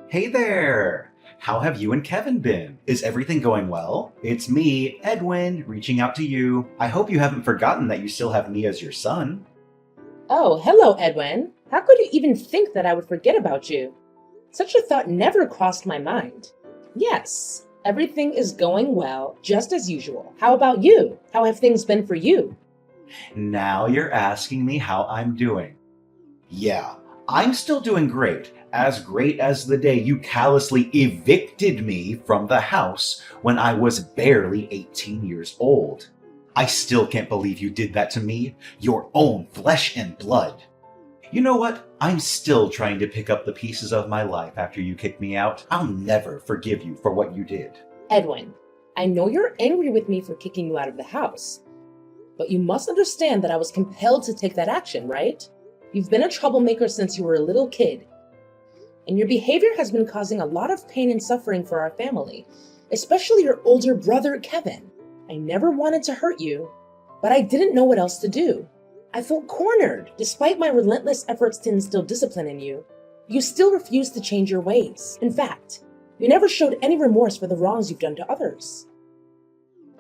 Hey there! How have you and Kevin been? Is everything going well? It's me, Edwin, reaching out to you. I hope you haven't forgotten that you still have me as your son. Oh, hello, Edwin. How could you even think that I would forget about you? Such a thought never crossed my mind. Yes, everything is going well, just as usual. How about you? How have things been for you? Now you're asking me how I'm doing. Yeah, I'm still doing great. As great as the day you callously evicted me from the house when I was barely 18 years old. I still can't believe you did that to me, your own flesh and blood. You know what? I'm still trying to pick up the pieces of my life after you kicked me out. I'll never forgive you for what you did. Edwin, I know you're angry with me for kicking you out of the house, but you must understand that I was compelled to take that action, right? You've been a troublemaker since you were a little kid, and your behavior has been causing a lot of pain and suffering for our family, especially your older brother, Kevin. I never wanted to hurt you, but I didn't know what else to do. I felt cornered. Despite my relentless efforts to instill discipline in you, you still refused to change your ways. In fact, you never showed any remorse for the wrongs you've done to others.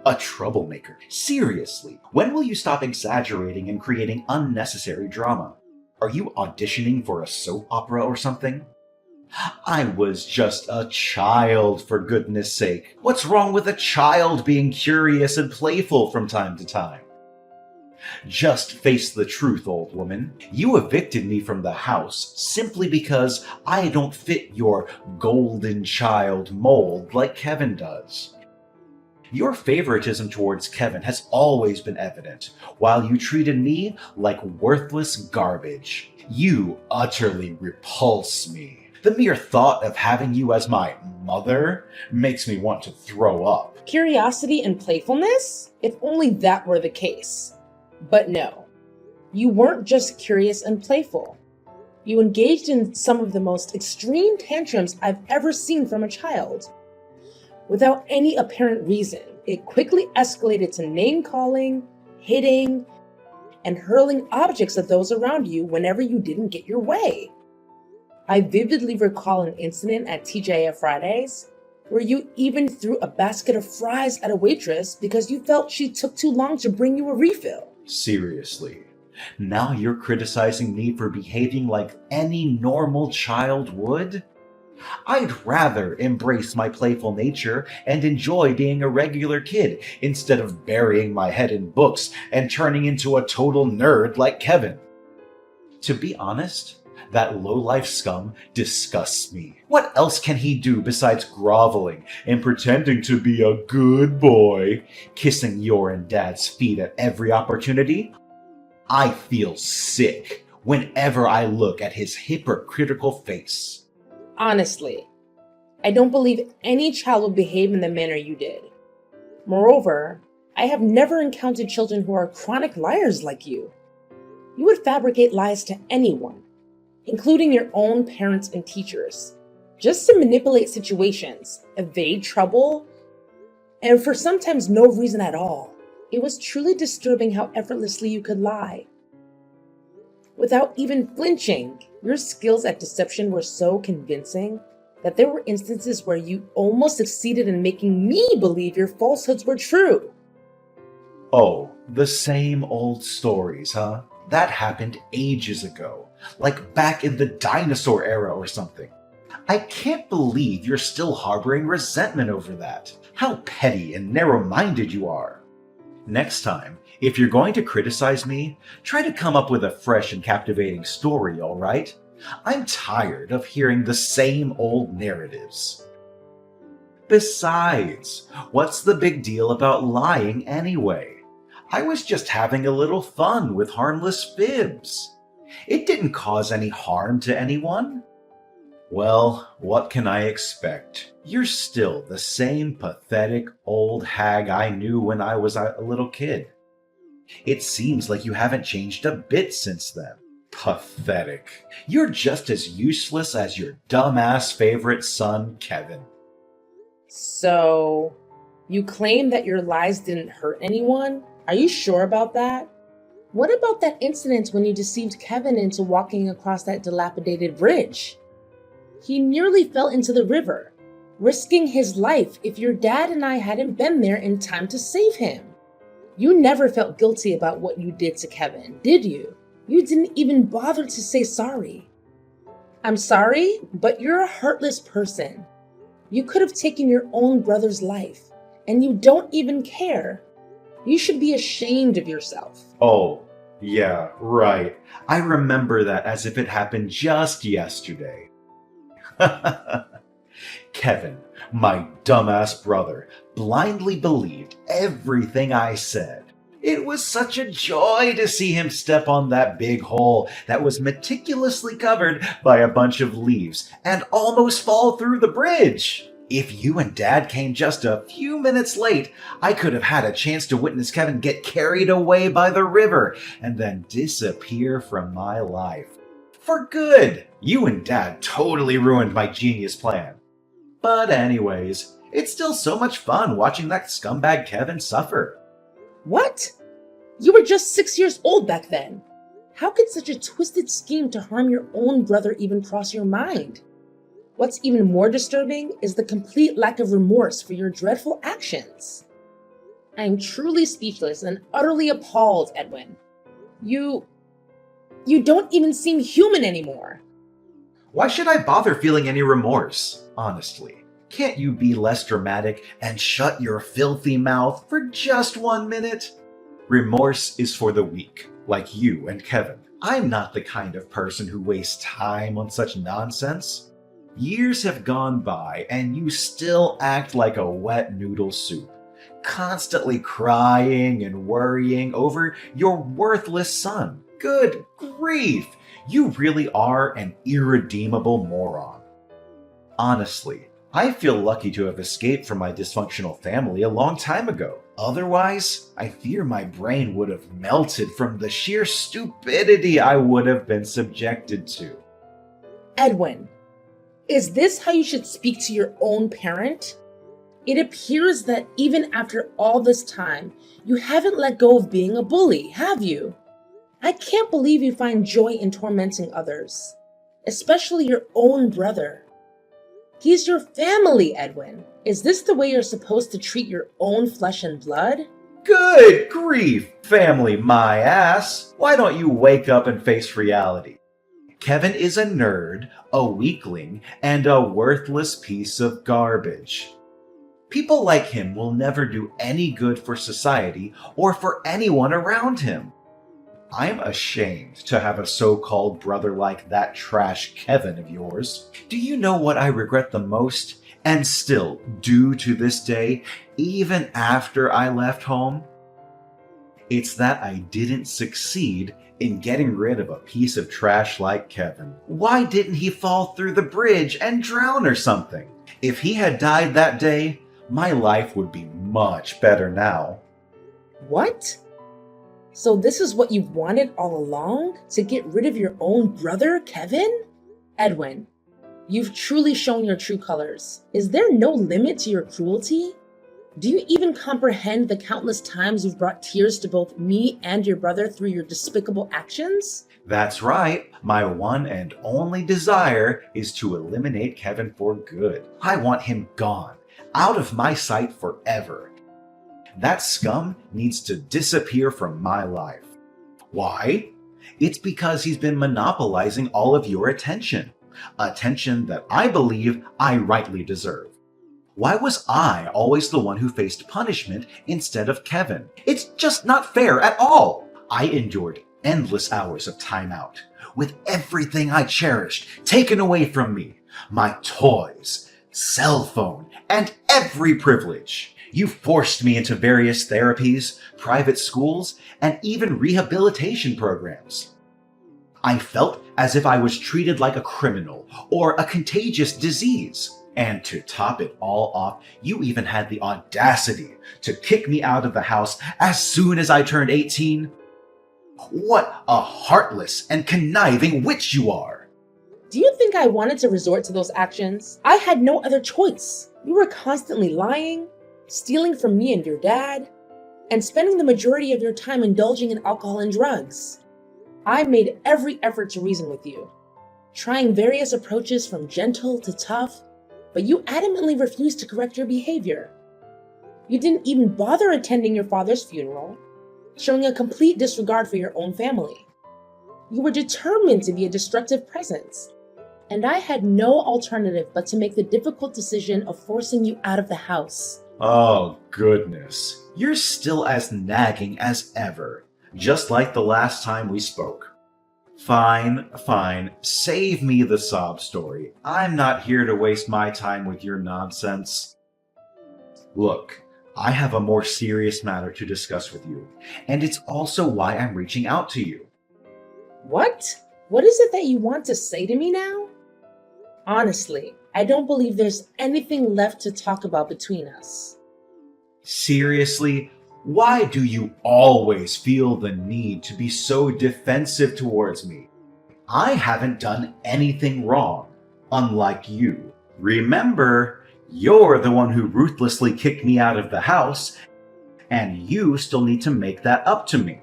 A troublemaker? Seriously, when will you stop exaggerating and creating unnecessary drama? Are you auditioning for a soap opera or something? I was just a child, for goodness sake. What's wrong with a child being curious and playful from time to time? Just face the truth, old woman. You evicted me from the house simply because I don't fit your golden child mold like Kevin does. Your favoritism towards Kevin has always been evident, while you treated me like worthless garbage. You utterly repulse me. The mere thought of having you as my mother makes me want to throw up. Curiosity and playfulness? If only that were the case. But no, you weren't just curious and playful. You engaged in some of the most extreme tantrums I've ever seen from a child. Without any apparent reason, it quickly escalated to name-calling, hitting, and hurling objects at those around you whenever you didn't get your way. I vividly recall an incident at TJF Fridays where you even threw a basket of fries at a waitress because you felt she took too long to bring you a refill. Seriously. Now you're criticizing me for behaving like any normal child would? I'd rather embrace my playful nature and enjoy being a regular kid instead of burying my head in books and turning into a total nerd like Kevin. To be honest, that low-life scum disgusts me. What else can he do besides groveling and pretending to be a good boy, kissing your and Dad's feet at every opportunity? I feel sick whenever I look at his hypocritical face. Honestly, I don't believe any child would behave in the manner you did. Moreover, I have never encountered children who are chronic liars like you. You would fabricate lies to anyone, including your own parents and teachers, just to manipulate situations, evade trouble, and for sometimes no reason at all. It was truly disturbing how effortlessly you could lie. Without even flinching, your skills at deception were so convincing that there were instances where you almost succeeded in making me believe your falsehoods were true. Oh, the same old stories, huh? That happened ages ago, like back in the dinosaur era or something. I can't believe you're still harboring resentment over that. How petty and narrow-minded you are. Next time, if you're going to criticize me, try to come up with a fresh and captivating story, all right? I'm tired of hearing the same old narratives. Besides, what's the big deal about lying anyway? I was just having a little fun with harmless fibs. It didn't cause any harm to anyone. Well, what can I expect? You're still the same pathetic old hag I knew when I was a little kid. It seems like you haven't changed a bit since then. Pathetic. You're just as useless as your dumbass favorite son, Kevin. So, you claim that your lies didn't hurt anyone? Are you sure about that? What about that incident when you deceived Kevin into walking across that dilapidated bridge? He nearly fell into the river, risking his life if your dad and I hadn't been there in time to save him. You never felt guilty about what you did to Kevin, did you? You didn't even bother to say sorry. I'm sorry, but you're a heartless person. You could have taken your own brother's life, and you don't even care. You should be ashamed of yourself. Oh, yeah, right. I remember that as if it happened just yesterday. Kevin, my dumbass brother, blindly believed everything I said. It was such a joy to see him step on that big hole that was meticulously covered by a bunch of leaves and almost fall through the bridge. If you and Dad came just a few minutes late, I could have had a chance to witness Kevin get carried away by the river and then disappear from my life. For good! You and Dad totally ruined my genius plan. But anyways, it's still so much fun watching that scumbag Kevin suffer. What? You were just 6 years old back then. How could such a twisted scheme to harm your own brother even cross your mind? What's even more disturbing is the complete lack of remorse for your dreadful actions. I am truly speechless and utterly appalled, Edwin. You don't even seem human anymore. Why should I bother feeling any remorse, honestly? Can't you be less dramatic and shut your filthy mouth for just 1 minute? Remorse is for the weak, like you and Kevin. I'm not the kind of person who wastes time on such nonsense. Years have gone by and you still act like a wet noodle soup, constantly crying and worrying over your worthless son. Good grief! You really are an irredeemable moron. Honestly, I feel lucky to have escaped from my dysfunctional family a long time ago. Otherwise, I fear my brain would have melted from the sheer stupidity I would have been subjected to. Edwin, is this how you should speak to your own parent? It appears that even after all this time, you haven't let go of being a bully, have you? I can't believe you find joy in tormenting others, especially your own brother. He's your family, Edwin. Is this the way you're supposed to treat your own flesh and blood? Good grief, family my ass! Why don't you wake up and face reality? Kevin is a nerd, a weakling, and a worthless piece of garbage. People like him will never do any good for society or for anyone around him. I'm ashamed to have a so-called brother like that trash Kevin of yours. Do you know what I regret the most, and still do to this day, even after I left home? It's that I didn't succeed in getting rid of a piece of trash like Kevin. Why didn't he fall through the bridge and drown or something? If he had died that day, my life would be much better now. What? So this is what you've wanted all along? To get rid of your own brother, Kevin? Edwin, you've truly shown your true colors. Is there no limit to your cruelty? Do you even comprehend the countless times you've brought tears to both me and your brother through your despicable actions? That's right. My one and only desire is to eliminate Kevin for good. I want him gone, out of my sight forever. That scum needs to disappear from my life. Why? It's because he's been monopolizing all of your attention. Attention that I believe I rightly deserve. Why was I always the one who faced punishment instead of Kevin? It's just not fair at all. I endured endless hours of time out, with everything I cherished taken away from me. My toys, cell phone, and every privilege. You forced me into various therapies, private schools, and even rehabilitation programs. I felt as if I was treated like a criminal or a contagious disease. And to top it all off, you even had the audacity to kick me out of the house as soon as I turned 18. What a heartless and conniving witch you are! Do you think I wanted to resort to those actions? I had no other choice. You were constantly lying, stealing from me and your dad, and spending the majority of your time indulging in alcohol and drugs. I made every effort to reason with you, trying various approaches from gentle to tough, but you adamantly refused to correct your behavior. You didn't even bother attending your father's funeral, showing a complete disregard for your own family. You were determined to be a destructive presence, and I had no alternative but to make the difficult decision of forcing you out of the house. Oh, goodness. You're still as nagging as ever, just like the last time we spoke. Fine, fine. Save me the sob story. I'm not here to waste my time with your nonsense. Look, I have a more serious matter to discuss with you, and it's also why I'm reaching out to you. What? What is it that you want to say to me now? Honestly, I don't believe there's anything left to talk about between us. Seriously? Why do you always feel the need to be so defensive towards me? I haven't done anything wrong, unlike you. Remember, you're the one who ruthlessly kicked me out of the house, and you still need to make that up to me.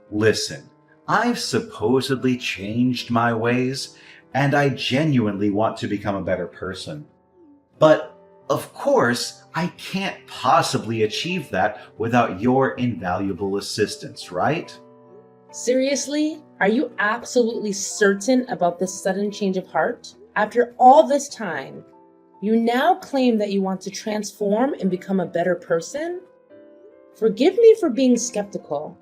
Listen, I've supposedly changed my ways, and I genuinely want to become a better person. But, of course, I can't possibly achieve that without your invaluable assistance, right? Seriously? Are you absolutely certain about this sudden change of heart? After all this time, you now claim that you want to transform and become a better person? Forgive me for being skeptical,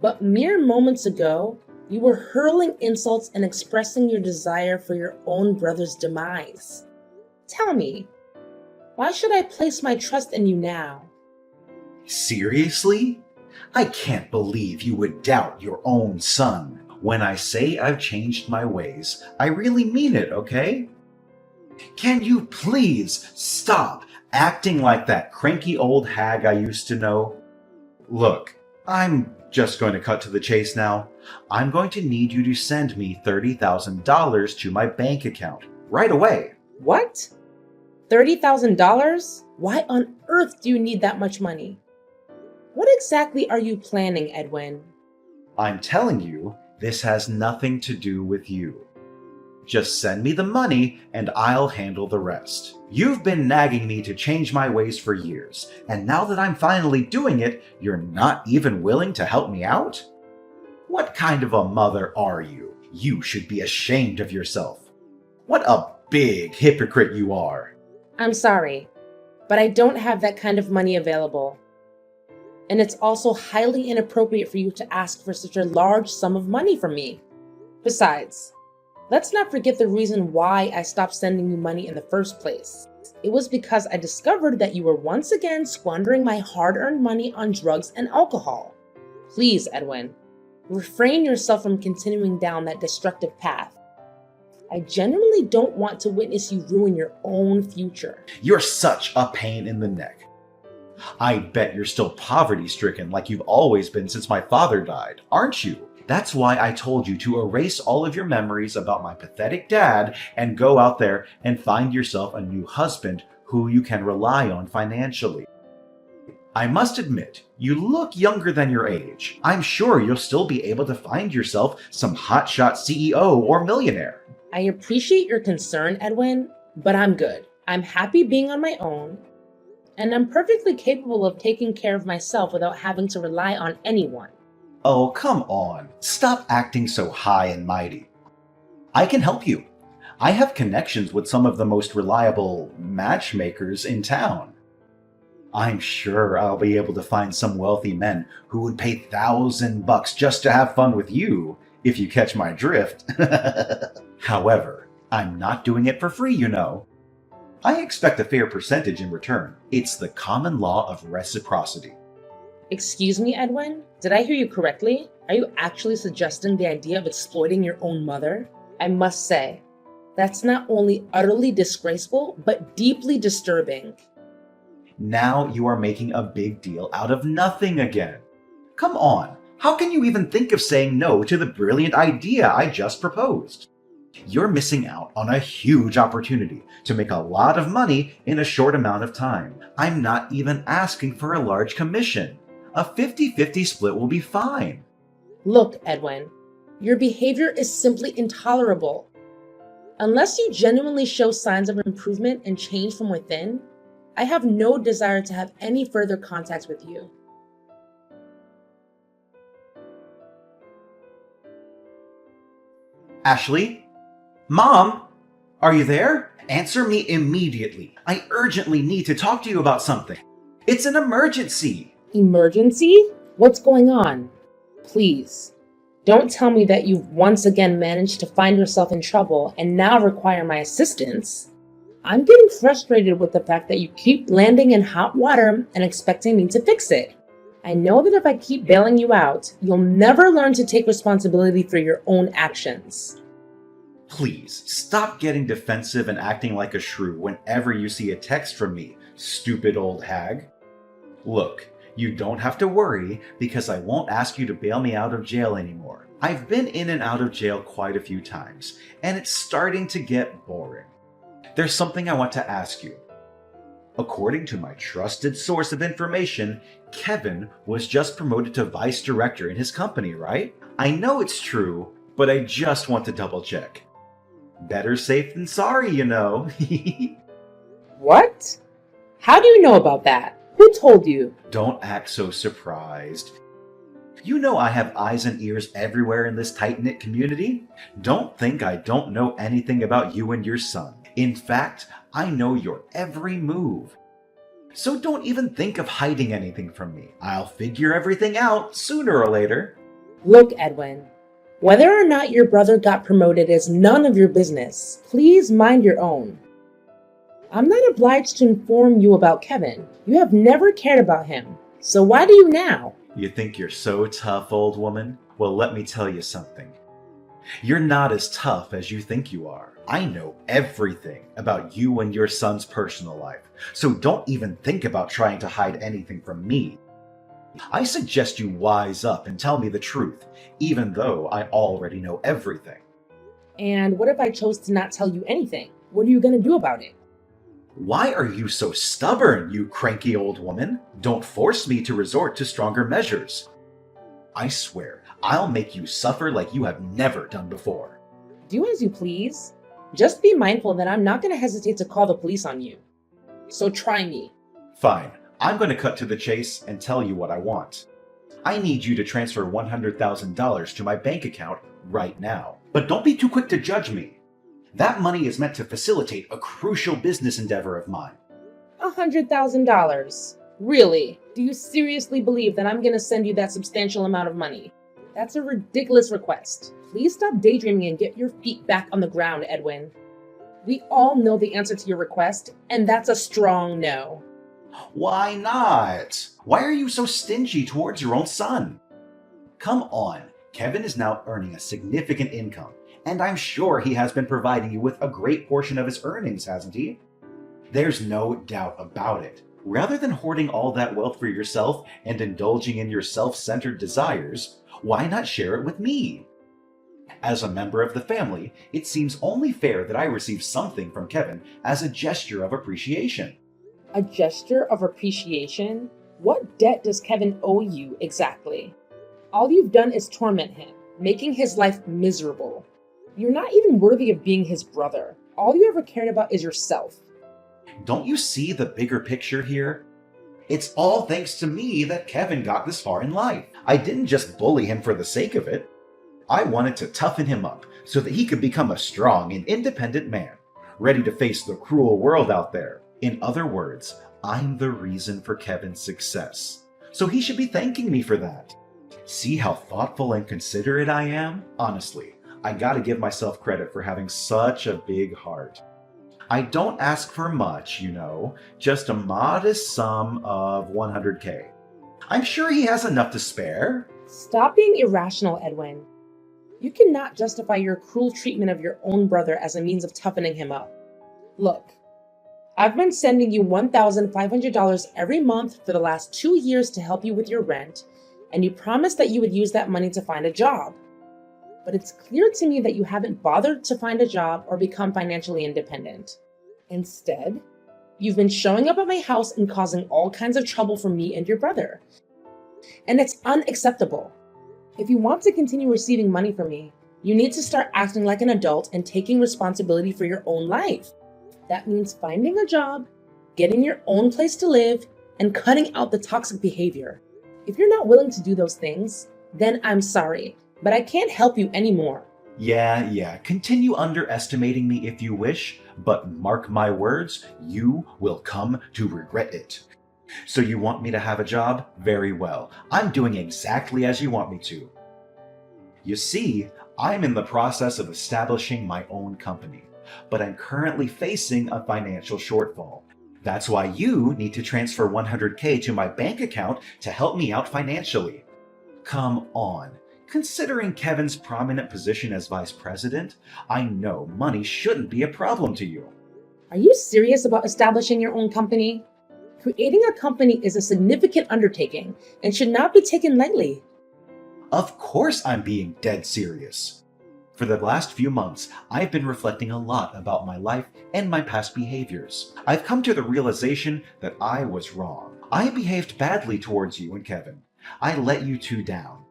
but mere moments ago, you were hurling insults and expressing your desire for your own brother's demise. Tell me, why should I place my trust in you now? Seriously? I can't believe you would doubt your own son. When I say I've changed my ways, I really mean it, okay? Can you please stop acting like that cranky old hag I used to know? Look, I'm just going to cut to the chase now. I'm going to need you to send me $30,000 to my bank account right away. What? $30,000? Why on earth do you need that much money? What exactly are you planning, Edwin? I'm telling you, this has nothing to do with you. Just send me the money and I'll handle the rest. You've been nagging me to change my ways for years, and now that I'm finally doing it, you're not even willing to help me out? What kind of a mother are you? You should be ashamed of yourself. What a big hypocrite you are. I'm sorry, but I don't have that kind of money available. And it's also highly inappropriate for you to ask for such a large sum of money from me. Besides, let's not forget the reason why I stopped sending you money in the first place. It was because I discovered that you were once again squandering my hard-earned money on drugs and alcohol. Please, Edwin, refrain yourself from continuing down that destructive path. I genuinely don't want to witness you ruin your own future. You're such a pain in the neck. I bet you're still poverty-stricken like you've always been since my father died, aren't you? That's why I told you to erase all of your memories about my pathetic dad and go out there and find yourself a new husband who you can rely on financially. I must admit, you look younger than your age. I'm sure you'll still be able to find yourself some hotshot CEO or millionaire. I appreciate your concern, Edwin, but I'm good. I'm happy being on my own, and I'm perfectly capable of taking care of myself without having to rely on anyone. Oh, come on. Stop acting so high and mighty. I can help you. I have connections with some of the most reliable matchmakers in town. I'm sure I'll be able to find some wealthy men who would pay $1,000 just to have fun with you, if you catch my drift. However, I'm not doing it for free, you know. I expect a fair percentage in return. It's the common law of reciprocity. Excuse me, Edwin? Did I hear you correctly? Are you actually suggesting the idea of exploiting your own mother? I must say, that's not only utterly disgraceful, but deeply disturbing. Now you are making a big deal out of nothing again. Come on, how can you even think of saying no to the brilliant idea I just proposed? You're missing out on a huge opportunity to make a lot of money in a short amount of time. I'm not even asking for a large commission. A 50-50 split will be fine. Look, Edwin, your behavior is simply intolerable. Unless you genuinely show signs of improvement and change from within, I have no desire to have any further contact with you. Ashley? Mom? Are you there? Answer me immediately. I urgently need to talk to you about something. It's an emergency. Emergency? What's going on? Please, don't tell me that you've once again managed to find yourself in trouble and now require my assistance. I'm getting frustrated with the fact that you keep landing in hot water and expecting me to fix it. I know that if I keep bailing you out, you'll never learn to take responsibility for your own actions. Please, stop getting defensive and acting like a shrew whenever you see a text from me, stupid old hag. Look, you don't have to worry because I won't ask you to bail me out of jail anymore. I've been in and out of jail quite a few times, and it's starting to get boring. There's something I want to ask you. According to my trusted source of information, Kevin was just promoted to vice director in his company, right? I know it's true, but I just want to double check. Better safe than sorry, you know. What? How do you know about that? Who told you? Don't act so surprised. You know I have eyes and ears everywhere in this tight-knit community. Don't think I don't know anything about you and your son. In fact, I know your every move. So don't even think of hiding anything from me. I'll figure everything out sooner or later. Look, Edwin, whether or not your brother got promoted is none of your business. Please mind your own. I'm not obliged to inform you about Kevin. You have never cared about him. So why do you now? You think you're so tough, old woman? Well, let me tell you something. You're not as tough as you think you are. I know everything about you and your son's personal life, so don't even think about trying to hide anything from me. I suggest you wise up and tell me the truth, even though I already know everything. And what if I chose to not tell you anything? What are you going to do about it? Why are you so stubborn, you cranky old woman? Don't force me to resort to stronger measures. I swear, I'll make you suffer like you have never done before. Do as you please. Just be mindful that I'm not going to hesitate to call the police on you. So try me. Fine, I'm going to cut to the chase and tell you what I want. I need you to transfer $100,000 to my bank account right now. But don't be too quick to judge me. That money is meant to facilitate a crucial business endeavor of mine. $100,000. Really? Do you seriously believe that I'm going to send you that substantial amount of money? That's a ridiculous request. Please stop daydreaming and get your feet back on the ground, Edwin. We all know the answer to your request, and that's a strong no. Why not? Why are you so stingy towards your own son? Come on, Kevin is now earning a significant income, and I'm sure he has been providing you with a great portion of his earnings, hasn't he? There's no doubt about it. Rather than hoarding all that wealth for yourself and indulging in your self-centered desires, why not share it with me? As a member of the family, it seems only fair that I receive something from Kevin as a gesture of appreciation. A gesture of appreciation? What debt does Kevin owe you exactly? All you've done is torment him, making his life miserable. You're not even worthy of being his brother. All you ever cared about is yourself. Don't you see the bigger picture here? It's all thanks to me that Kevin got this far in life. I didn't just bully him for the sake of it. I wanted to toughen him up so that he could become a strong and independent man, ready to face the cruel world out there. In other words, I'm the reason for Kevin's success. So he should be thanking me for that. See how thoughtful and considerate I am? Honestly, I gotta give myself credit for having such a big heart. I don't ask for much, you know, just a modest sum of $100K. I'm sure he has enough to spare. Stop being irrational, Edwin. You cannot justify your cruel treatment of your own brother as a means of toughening him up. Look, I've been sending you $1,500 every month for the last 2 years to help you with your rent, and you promised that you would use that money to find a job. But it's clear to me that you haven't bothered to find a job or become financially independent. Instead, you've been showing up at my house and causing all kinds of trouble for me and your brother. And it's unacceptable. If you want to continue receiving money from me, You need to start acting like an adult and taking responsibility for your own life. That means finding a job, getting your own place to live, and cutting out the toxic behavior. If you're not willing to do those things, then I'm sorry, but I can't help you anymore. Yeah, continue underestimating me if you wish, but mark my words, you will come to regret it. So you want me to have a job? Very well. I'm doing exactly as you want me to. You see, I'm in the process of establishing my own company, but I'm currently facing a financial shortfall. That's why you need to transfer $100K to my bank account to help me out financially. Come on. Considering Kevin's prominent position as vice president, I know money shouldn't be a problem to you. Are you serious about establishing your own company? Creating a company is a significant undertaking and should not be taken lightly. Of course I'm being dead serious. For the last few months, I've been reflecting a lot about my life and my past behaviors. I've come to the realization that I was wrong. I behaved badly towards you and Kevin. I let you two down.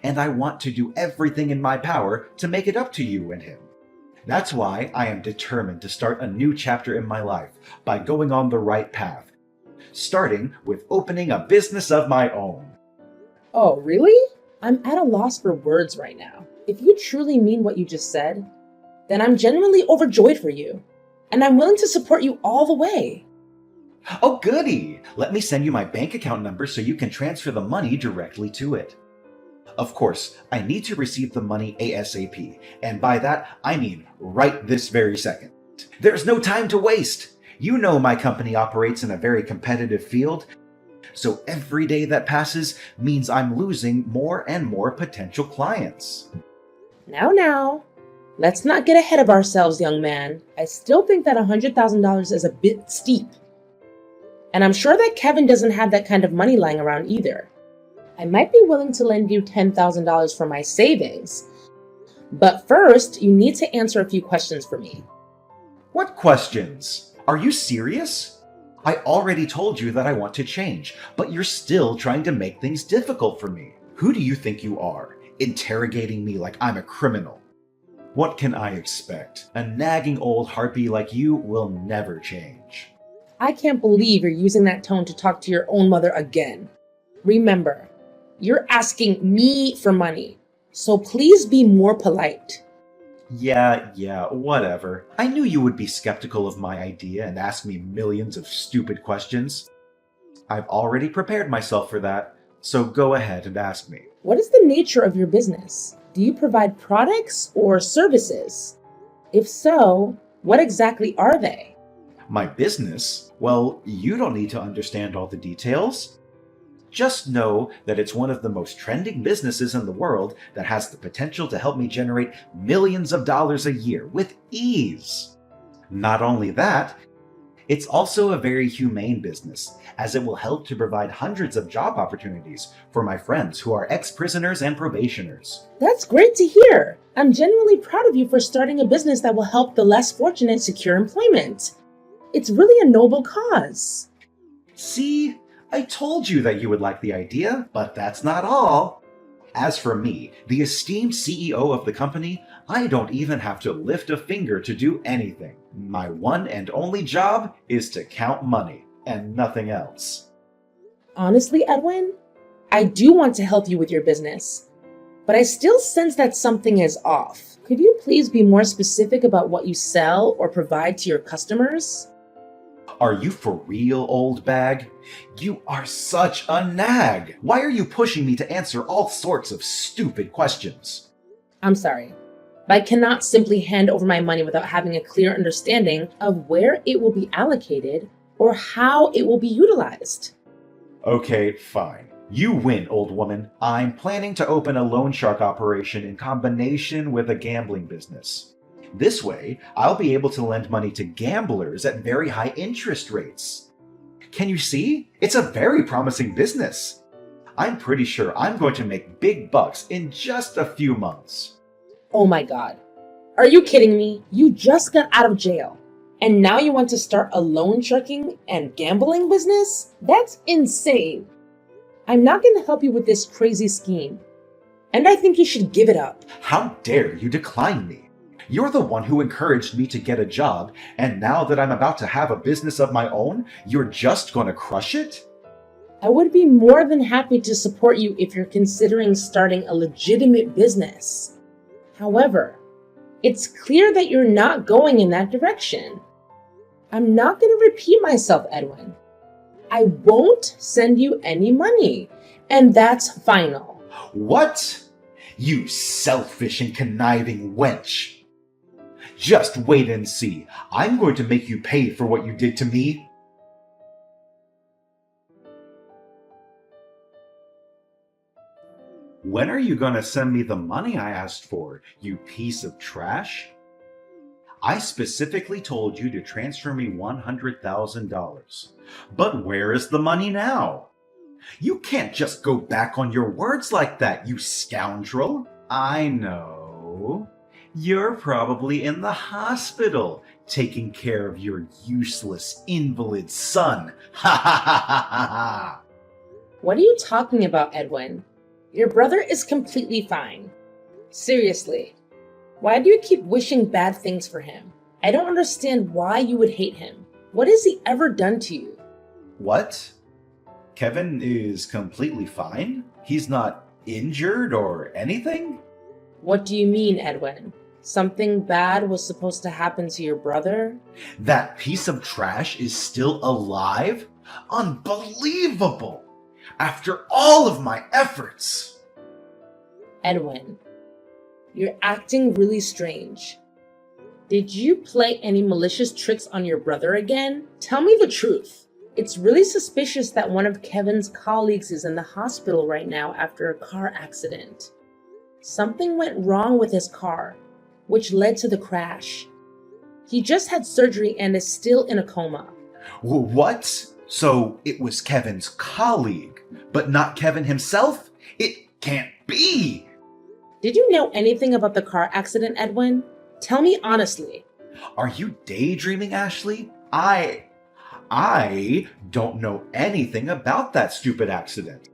And I want to do everything in my power to make it up to you and him. That's why I am determined to start a new chapter in my life by going on the right path, starting with opening a business of my own. Oh, really? I'm at a loss for words right now. If you truly mean what you just said, then I'm genuinely overjoyed for you, and I'm willing to support you all the way. Oh, goody! Let me send you my bank account number so you can transfer the money directly to it. Of course, I need to receive the money ASAP, and by that, I mean right this very second. There's no time to waste! You know my company operates in a very competitive field, so every day that passes means I'm losing more and more potential clients. Now, let's not get ahead of ourselves, young man. I still think that $100,000 is a bit steep. And I'm sure that Kevin doesn't have that kind of money lying around either. I might be willing to lend you $10,000 for my savings. But first, you need to answer a few questions for me. What questions? Are you serious? I already told you that I want to change, but you're still trying to make things difficult for me. Who do you think you are, interrogating me like I'm a criminal? What can I expect? A nagging old harpy like you will never change. I can't believe you're using that tone to talk to your own mother again. Remember, you're asking me for money, so please be more polite. Yeah, whatever. I knew you would be skeptical of my idea and ask me millions of stupid questions. I've already prepared myself for that, so go ahead and ask me. What is the nature of your business? Do you provide products or services? If so, what exactly are they? My business? Well, you don't need to understand all the details. Just know that it's one of the most trending businesses in the world that has the potential to help me generate millions of dollars a year with ease. Not only that, it's also a very humane business, as it will help to provide hundreds of job opportunities for my friends who are ex-prisoners and probationers. That's great to hear. I'm genuinely proud of you for starting a business that will help the less fortunate secure employment. It's really a noble cause. See? I told you that you would like the idea, but that's not all. As for me, the esteemed CEO of the company, I don't even have to lift a finger to do anything. My one and only job is to count money, and nothing else. Honestly, Edwin, I do want to help you with your business, but I still sense that something is off. Could you please be more specific about what you sell or provide to your customers? Are you for real, old bag? You are such a nag! Why are you pushing me to answer all sorts of stupid questions? I'm sorry, but I cannot simply hand over my money without having a clear understanding of where it will be allocated or how it will be utilized. Okay, fine. You win, old woman. I'm planning to open a loan shark operation in combination with a gambling business. This way, I'll be able to lend money to gamblers at very high interest rates. Can you see? It's a very promising business. I'm pretty sure I'm going to make big bucks in just a few months. Oh my God. Are you kidding me? You just got out of jail. And now you want to start a loan sharking and gambling business? That's insane. I'm not going to help you with this crazy scheme. And I think you should give it up. How dare you decline me? You're the one who encouraged me to get a job, and now that I'm about to have a business of my own, you're just gonna crush it? I would be more than happy to support you if you're considering starting a legitimate business. However, it's clear that you're not going in that direction. I'm not going to repeat myself, Edwin. I won't send you any money, and that's final. What? You selfish and conniving wench. Just wait and see. I'm going to make you pay for what you did to me. When are you gonna send me the money I asked for, you piece of trash? I specifically told you to transfer me $100,000. But where is the money now? You can't just go back on your words like that, you scoundrel. I know. You're probably in the hospital, taking care of your useless invalid son. Ha ha ha ha ha ha! What are you talking about, Edwin? Your brother is completely fine. Seriously, why do you keep wishing bad things for him? I don't understand why you would hate him. What has he ever done to you? What? Kevin is completely fine? He's not injured or anything? What do you mean, Edwin? Something bad was supposed to happen to your brother? That piece of trash is still alive? Unbelievable! After all of my efforts! Edwin, you're acting really strange. Did you play any malicious tricks on your brother again? Tell me the truth. It's really suspicious that one of Kevin's colleagues is in the hospital right now after a car accident. Something went wrong with his car, which led to the crash. He just had surgery and is still in a coma. What? So it was Kevin's colleague, but not Kevin himself? It can't be! Did you know anything about the car accident, Edwin? Tell me honestly. Are you daydreaming, Ashley? I don't know anything about that stupid accident.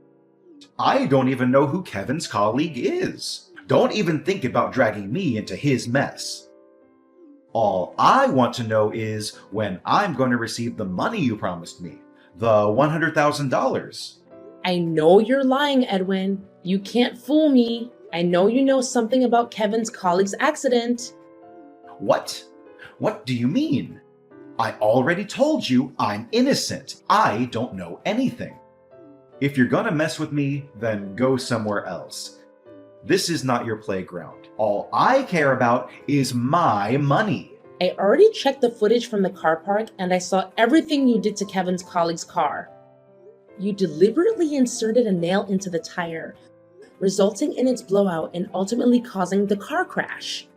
I don't even know who Kevin's colleague is. Don't even think about dragging me into his mess. All I want to know is when I'm going to receive the money you promised me, the $100,000. I know you're lying, Edwin. You can't fool me. I know you know something about Kevin's colleague's accident. What? What do you mean? I already told you I'm innocent. I don't know anything. If you're gonna mess with me, then go somewhere else. This is not your playground. All I care about is my money. I already checked the footage from the car park and I saw everything you did to Kevin's colleague's car. You deliberately inserted a nail into the tire, resulting in its blowout and ultimately causing the car crash.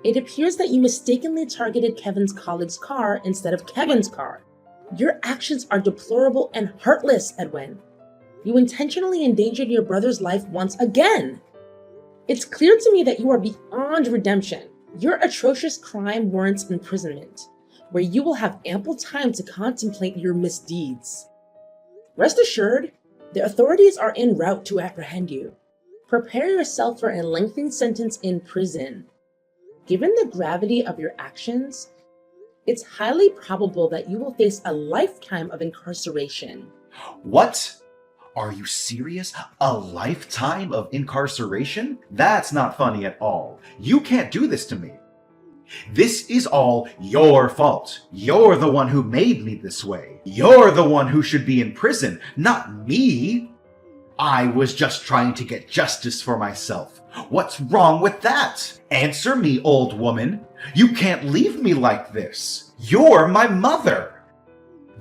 It appears that you mistakenly targeted Kevin's colleague's car instead of Kevin's car. Your actions are deplorable and heartless, Edwin. You intentionally endangered your brother's life once again. It's clear to me that you are beyond redemption. Your atrocious crime warrants imprisonment, where you will have ample time to contemplate your misdeeds. Rest assured, the authorities are en route to apprehend you. Prepare yourself for a lengthy sentence in prison. Given the gravity of your actions, it's highly probable that you will face a lifetime of incarceration. What? Are you serious? A lifetime of incarceration? That's not funny at all. You can't do this to me. This is all your fault. You're the one who made me this way. You're the one who should be in prison, not me. I was just trying to get justice for myself. What's wrong with that? Answer me, old woman. You can't leave me like this. You're my mother.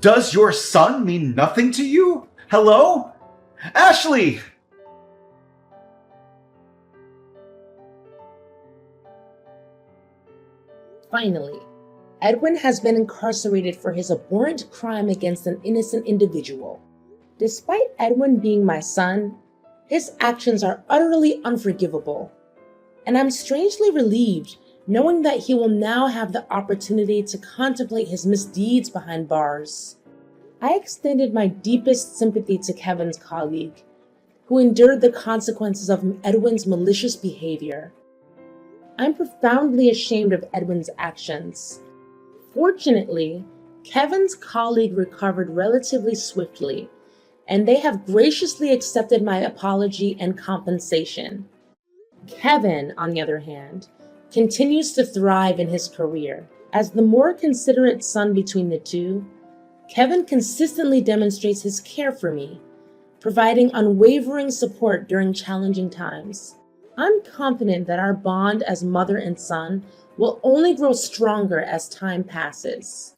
Does your son mean nothing to you? Hello? Ashley! Finally, Edwin has been incarcerated for his abhorrent crime against an innocent individual. Despite Edwin being my son, his actions are utterly unforgivable. And I'm strangely relieved knowing that he will now have the opportunity to contemplate his misdeeds behind bars. I extended my deepest sympathy to Kevin's colleague, who endured the consequences of Edwin's malicious behavior. I'm profoundly ashamed of Edwin's actions. Fortunately, Kevin's colleague recovered relatively swiftly, and they have graciously accepted my apology and compensation. Kevin, on the other hand, continues to thrive in his career. As the more considerate son between the two, Kevin consistently demonstrates his care for me, providing unwavering support during challenging times. I'm confident that our bond as mother and son will only grow stronger as time passes.